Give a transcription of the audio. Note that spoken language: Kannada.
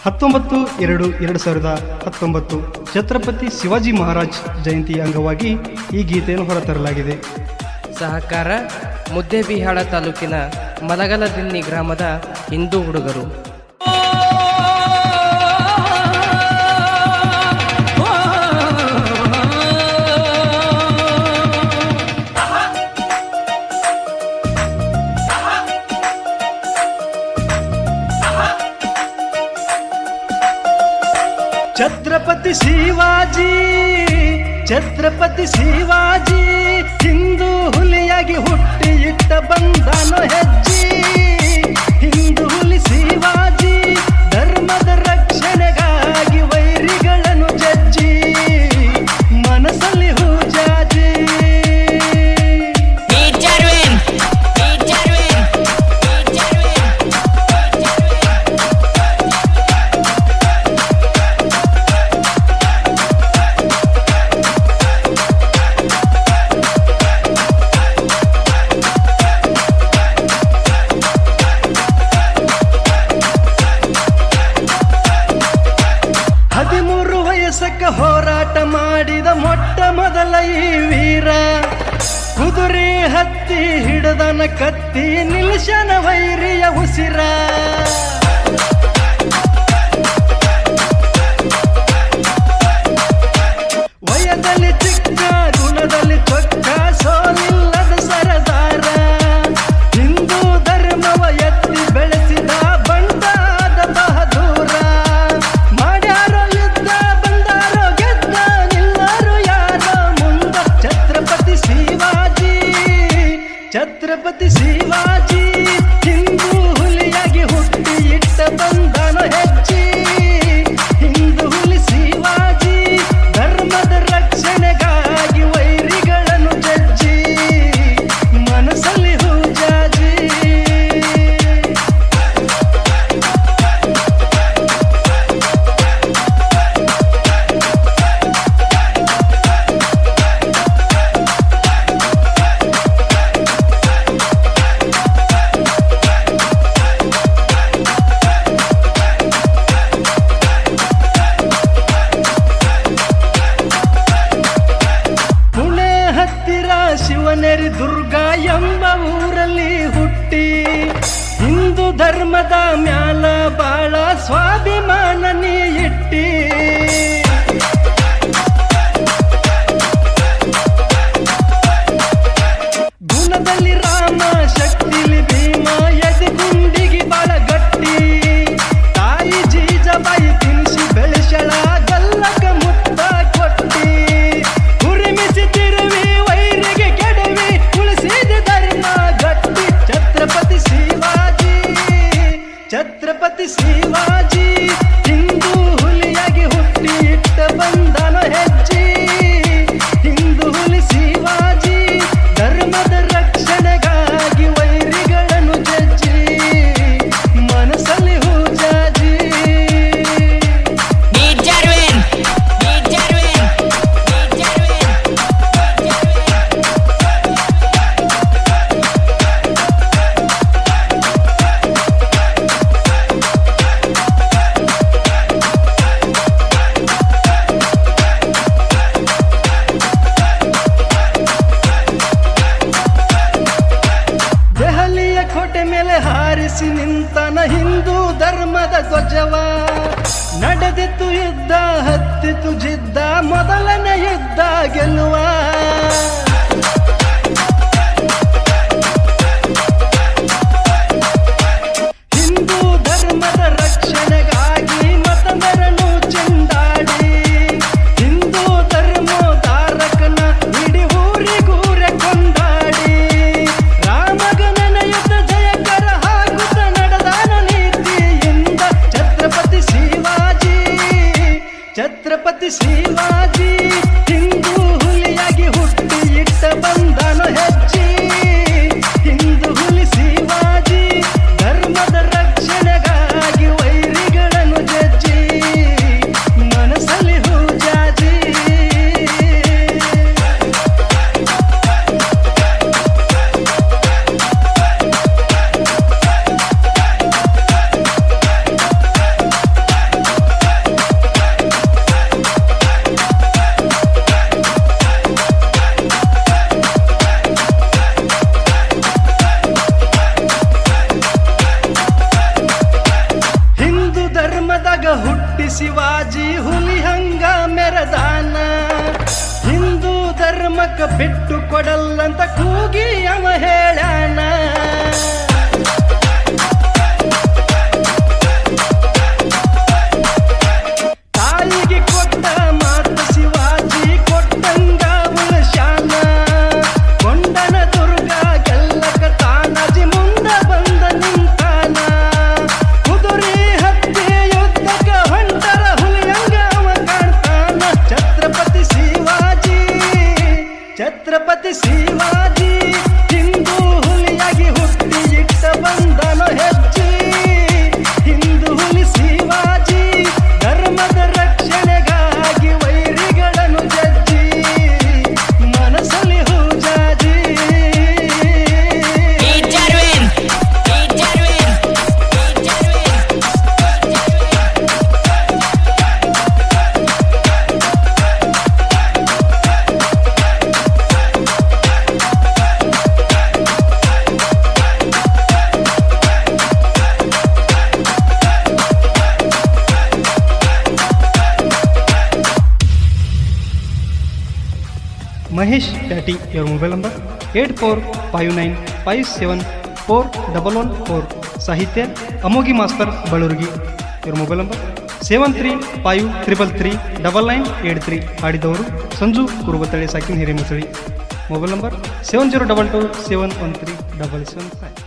19/2/2019 ಛತ್ರಪತಿ ಶಿವಾಜಿ ಮಹಾರಾಜ್ ಜಯಂತಿಯ ಅಂಗವಾಗಿ ಈ ಗೀತೆಯನ್ನು ಹೊರತರಲಾಗಿದೆ. ಸಹಕಾರ ಮುದ್ದೇಬಿಹಾಳ ತಾಲೂಕಿನ ಮಲಗಲದಿನ್ನಿ ಗ್ರಾಮದ ಹಿಂದೂ ಹುಡುಗರು. ಛತ್ರಪತಿ ಶಿವಾಜಿ ಛತ್ರಪತಿ ಶಿವಾಜಿ ಹಿಂದೂ ಹುಲಿಯಾಗಿ ಹುಟ್ಟಿ ಇಟ್ಟ ಬಂದನು ಹೆಜ್ಜಿ. ಹಿಂದೂ ಹುಲಿ ಶಿವಾಜಿ ಧರ್ಮದ ರಕ್ಷಣೆಗಾಗಿ ವೈರಿಗಳನ್ನು ಜಜ್ಜಿ ಮನಸ್ಸಲ್ಲಿ ಹೂಜಾಜಿ. ಹೋರಾಟ ಮಾಡಿದ ಮೊಟ್ಟ ಮೊದಲ ಈ ವೀರ ಕುದುರೆ ಹತ್ತಿ ಹಿಡದನ ಕತ್ತಿ ನಿಲ್ಸನ ವೈರಿಯ ಉಸಿರ. ವಯದಲ್ಲಿ ಚಿಕ್ಕ ಗುಣದಲ್ಲಿ ಚೊಕ್ಕ ಸೋಲಿಲ್ಲದ ಸರದಾರ ಹಿಂದೂ ಧರ್ಮವ ಎತ್ತಿ ಬೆಳೆಸಿದ ಬಂಡಾದ ಬಹದೂರ. ಮಾಡ್ಯಾರೋ ಯುದ್ಧ ಬಂದಾರೋ ಗೆದ್ದ ನಿಲ್ಲರು ಯಾರೋ ಮುಂದ ಛತ್ರಪತಿ ಶಿವಾಜಿ ಛತ್ರಪತಿ ಶಿವಾಜಿ ಹಿಂದೂ ಹುಲಿಯಾಗಿ ಹುಟ್ಟಿ ಇಟ್ಟ ಬಂದನು ಹೆಜ್ಜಿ. ಹಿಂದೂ ಹುಲಿ ಶಿವಾಜಿ ಧರ್ಮದ ರಕ್ಷಣೆಗಾಗಿ ವೈರಿಗಳನ್ನು ಜಜ್ಜಿ ಮನಸ್ಸಲ್ಲಿ ಹೂಜಾಜಿ. ಶಿವನೇರಿ ದುರ್ಗ ಎಂಬ ಊರಲ್ಲಿ ಹುಟ್ಟಿ ಹಿಂದೂ ಧರ್ಮದ ಮ್ಯಾಲ ಬಾಳ ಸ್ವಾಭಿಮಾನ ನೀ ಇಟ್ಟಿ. ಗುಣದಲ್ಲಿ ರಾಮ ಶಕ್ತಿಲಿ ಭೀಮ ಎದೆಗುಂಡಿಗೆ ಬಾಳ ಗಟ್ಟಿ. ತಾಯಿ ಜೀಜಬಾಯಿ ತಿನ್ಸಿ ಬೆಳೆಸಳ ಗಲ್ಲಕ ಮುತ್ತ ಕೊಟ್ಟಿ. ಹುರಿಮಿಸಿ ತಿರುವಿ ವೈರಿಗೆ ಕೆಡವಿ ಉಳಿಸಿದ ಧರ್ಮ ಗಟ್ಟಿ. ಛತ್ರಪತಿ ಶಿವಾಜಿ ಛತ್ರಪತಿ ಶಿವಾಜಿ ಹಿಂದೂ ಹುಲಿಯಾಗಿ ಹುಟ್ಟಿ ಇಟ್ಟ ಬಂದನು ಹೆಜ್ಜಿ. ಹಿಂದೂ ಹುಲಿ ಶಿವಾಜಿ ಧರ್ಮದ ರಕ್ಷಣೆಗಾಗಿ ವೈರಿಗಳನ್ನು ಜಜ್ಜಿ ಮನಸ್ಸಲ್ಲಿ ಹೂಜಾಜಿ. ದೆಹಲಿಯ ಕೋಟೆ ಮೇಲೆ ಹಾರಿಸಿ ನಿಂತನ ಹಿಂದೂ ಧರ್ಮದ ಧ್ವಜವ. ನಡೆದಿತ್ತು ಯುದ್ಧ ಹತ್ತಿತು ಜಿದ್ದ ಮೊದಲನೇ ಯುದ್ಧ ಗೆಲ್ಲುವ. ಹಿಂದೂ ಧರ್ಮದ ರಕ್ಷಣೆಗಾಗಿ ಮತ ಮೆರನು ಚೆಂಡಾಡಿ. ಹಿಂದೂ ಧರ್ಮೋದ್ಧಾರಕನ ಇಡೀ ಊರಿಗೂರೆ ಕೊಂಡಾಡಿ. ರಾಮಗಣನ ಯುದ್ಧ ಜಯಕರ ಹಾಕುತ್ತ ನಡೆದಾನ ನೀತಿಯಿಂದ ಛತ್ರಪತಿ ಶಿವಾಜಿ ಛತ್ರಪತಿ ಶಿವಾಜಿ ಹಿಂದೂ ಹುಲಿಯಾಗಿ ಹುಟ್ಟಿ ಶಿವಾಜಿ ಹುಲಿ ಹಂಗ ಮೆರದಾನ ಹಿಂದೂ ಧರ್ಮಕ್ಕ ಬಿಟ್ಟು ಕೊಡಲ್ಲಂತ ಕೂಗಿ ಅವ ಹೇಳ್ಯಾನ ತಾಯಿಗೆ ಕೊಟ್ಟ ಮಾತು ಶಿವಾಜಿ ಕೊಟ್ಟಂಗ ಉಳಿಸ್ಯಾನ ಕೊಂಡನ ದುರ್ಗ ಗೆಲ್ಲಕ ತಾನಾಜಿ ಮುಂದ ಬಂದ ನಿಂತಾನ ಕುದುರೆ ಹತ್ತಿ ಯುದ್ಧಕ ಹೊಂಟರ ಹುಲಿಯಂಗ ಅವ ಕಾಣ್ತಾನ ಛತ್ರಪತಿ ಶಿವಾಜಿ ಹಿಂದೂ ಹುಲಿಯಾಗಿ ಹುಟ್ಟಿ ಇಟ್ಟ ಬಂದನು ಹೆಜ್ಜೆ ಹಿಂದೂ ಹುಲಿ ಶಿವಾಜಿ ಧರ್ಮದ ರಕ್ಷಣೆಗಾಗಿ ವೈರಿಗಳನ್ನು ಜಜ್ಜಿ ಮನಸ್ಸಲ್ಲಿ ಹೂಜಾಜಿ Mahesh Tati, your mobile number 8459574114. Sahitya Amogi Master Balurgi, your mobile number 7353339983. ಆಡಿದವರು ಸಂಜು ಕುರುಬತಳೆ ಸಾಕಿನ ಹಿರೇಮಸಳಿ. Mobile number 7022713775.